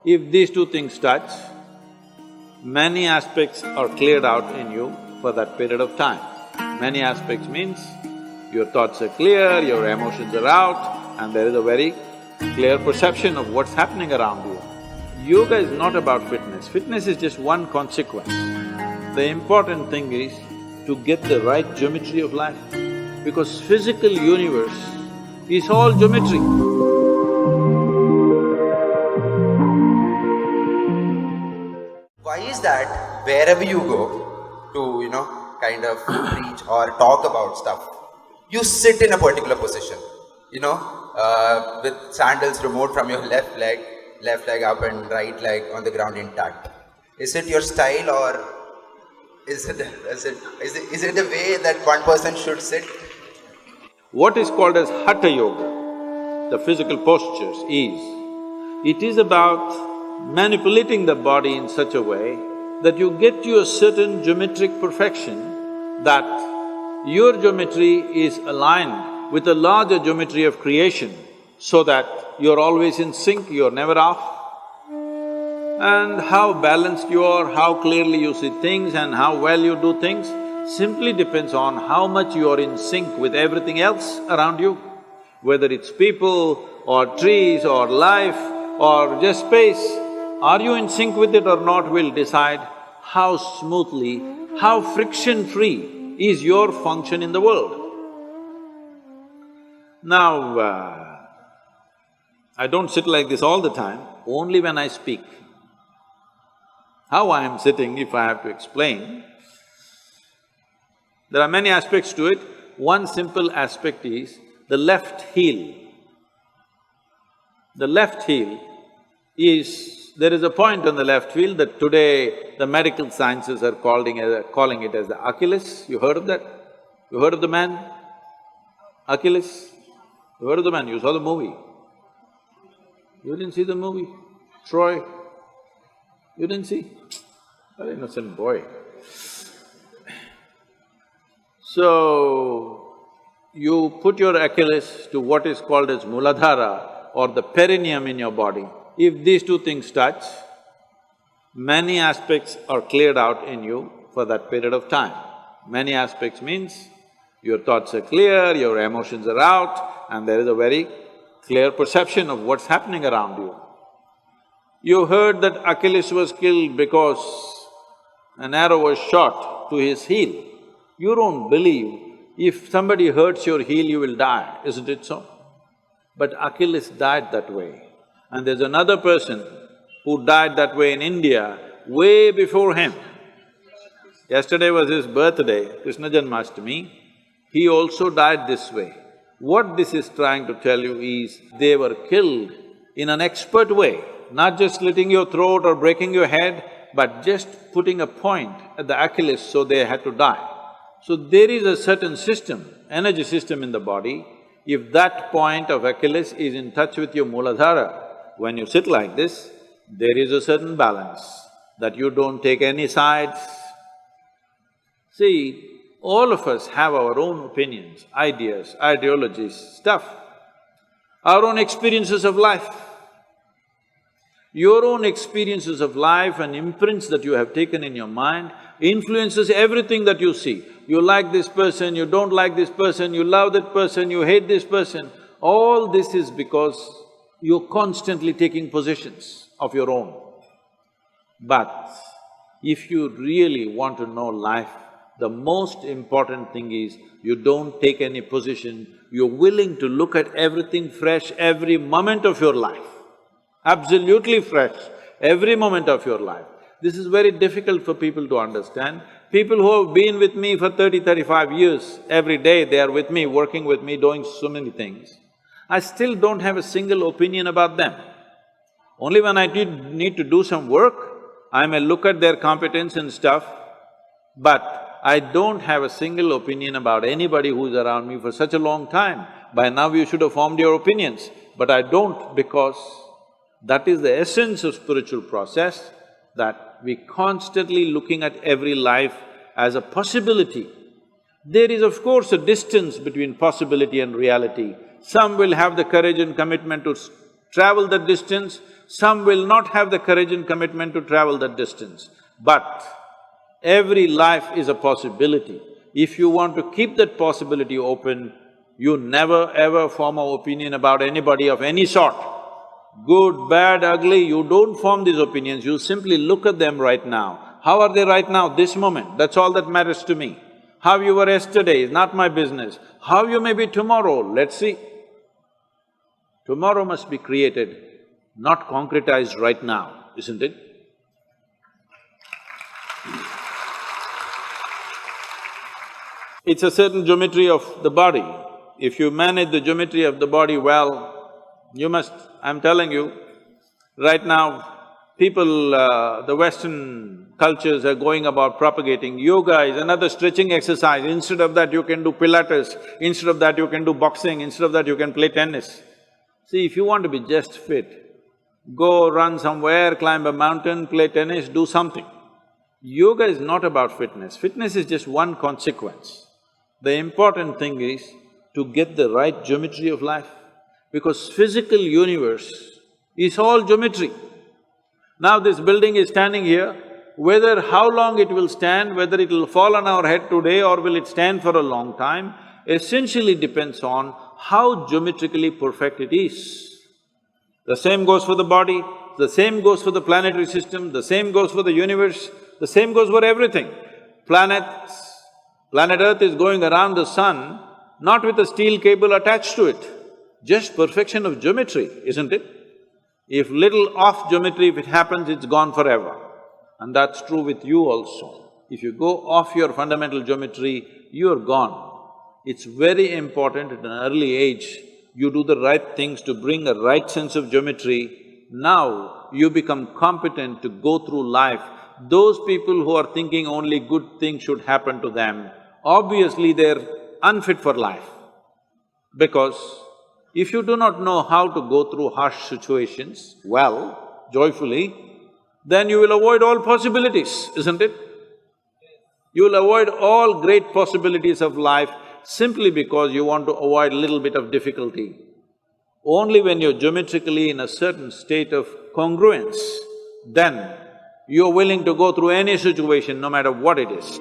If these two things touch, many aspects are cleared out in you for that period of time. Many aspects means your thoughts are clear, your emotions are out, and there is a very clear perception of what's happening around you. Yoga is not about fitness. Fitness is just one consequence. The important thing is to get the right geometry of life, because physical universe is all geometry. Why is that wherever you go to, kind of preach or talk about stuff, you sit in a particular position, with sandals removed from your left leg up and right leg on the ground intact? Is it your style, or is it the way that one person should sit? What is called as Hatha Yoga, the physical postures, it is about manipulating the body in such a way that you get to a certain geometric perfection, that your geometry is aligned with the larger geometry of creation, so that you're always in sync, you're never off. And how balanced you are, how clearly you see things and how well you do things simply depends on how much you are in sync with everything else around you. Whether it's people or trees or life or just space, are you in sync with it or not will decide how smoothly, how friction-free is your function in the world. Now, I don't sit like this all the time, only when I speak. How I am sitting, if I have to explain, there are many aspects to it. One simple aspect is the left heel. The left heel is… there is a point on the left heel that today the medical sciences are calling it as the Achilles. You heard of that? You heard of the man? Achilles? You heard of the man? You saw the movie. You didn't see the movie? Troy? You didn't see? Very innocent boy. So, you put your Achilles to what is called as Muladhara or the perineum in your body. If these two things touch, many aspects are cleared out in you for that period of time. Many aspects means your thoughts are clear, your emotions are out, and there is a very clear perception of what's happening around you. You heard that Achilles was killed because an arrow was shot to his heel. You don't believe if somebody hurts your heel, you will die, isn't it so? But Achilles died that way. And there's another person who died that way in India way before him. Yesterday was his birthday, Krishna Janmashtami. He also died this way. What this is trying to tell you is, they were killed in an expert way, not just slitting your throat or breaking your head, but just putting a point at the Achilles, so they had to die. So there is a certain system, energy system in the body. If that point of Achilles is in touch with your Muladhara, when you sit like this, there is a certain balance, that you don't take any sides. See, all of us have our own opinions, ideas, ideologies, stuff, our own experiences of life. Your own experiences of life and imprints that you have taken in your mind influences everything that you see. You like this person, you don't like this person, you love that person, you hate this person. All this is because you're constantly taking positions of your own. But if you really want to know life, the most important thing is you don't take any position, you're willing to look at everything fresh every moment of your life. Absolutely fresh, every moment of your life. This is very difficult for people to understand. People who have been with me for 35 years, every day they are with me, working with me, doing so many things. I still don't have a single opinion about them. Only when I need to do some work, I may look at their competence and stuff, but I don't have a single opinion about anybody who's around me for such a long time. By now you should have formed your opinions, but I don't, because that is the essence of spiritual process, that we constantly looking at every life as a possibility. There is of course a distance between possibility and reality. Some will have the courage and commitment to travel that distance, some will not have the courage and commitment to travel that distance. But every life is a possibility. If you want to keep that possibility open, you never ever form an opinion about anybody of any sort. Good, bad, ugly, you don't form these opinions, you simply look at them right now. How are they right now, this moment? That's all that matters to me. How you were yesterday is not my business. How you may be tomorrow, let's see. Tomorrow must be created, not concretized right now, isn't it? It's a certain geometry of the body. If you manage the geometry of the body well, you must… I'm telling you, right now, people, the Western cultures are going about propagating yoga is another stretching exercise. Instead of that, you can do Pilates, instead of that, you can do boxing, instead of that, you can play tennis. See, if you want to be just fit, go run somewhere, climb a mountain, play tennis, do something. Yoga is not about fitness, fitness is just one consequence. The important thing is to get the right geometry of life, because physical universe is all geometry. Now this building is standing here, whether how long it will stand, whether it will fall on our head today or will it stand for a long time, essentially depends on how geometrically perfect it is. The same goes for the body, the same goes for the planetary system, the same goes for the universe, the same goes for everything. Planet Earth is going around the sun, not with a steel cable attached to it, just perfection of geometry, isn't it? If little off geometry, if it happens, it's gone forever. And that's true with you also. If you go off your fundamental geometry, you're gone. It's very important at an early age, you do the right things to bring a right sense of geometry. Now you become competent to go through life. Those people who are thinking only good things should happen to them, obviously they're unfit for life. Because if you do not know how to go through harsh situations well, joyfully, then you will avoid all possibilities, isn't it? You will avoid all great possibilities of life simply because you want to avoid a little bit of difficulty. Only when you're geometrically in a certain state of congruence, then you're willing to go through any situation, no matter what it is.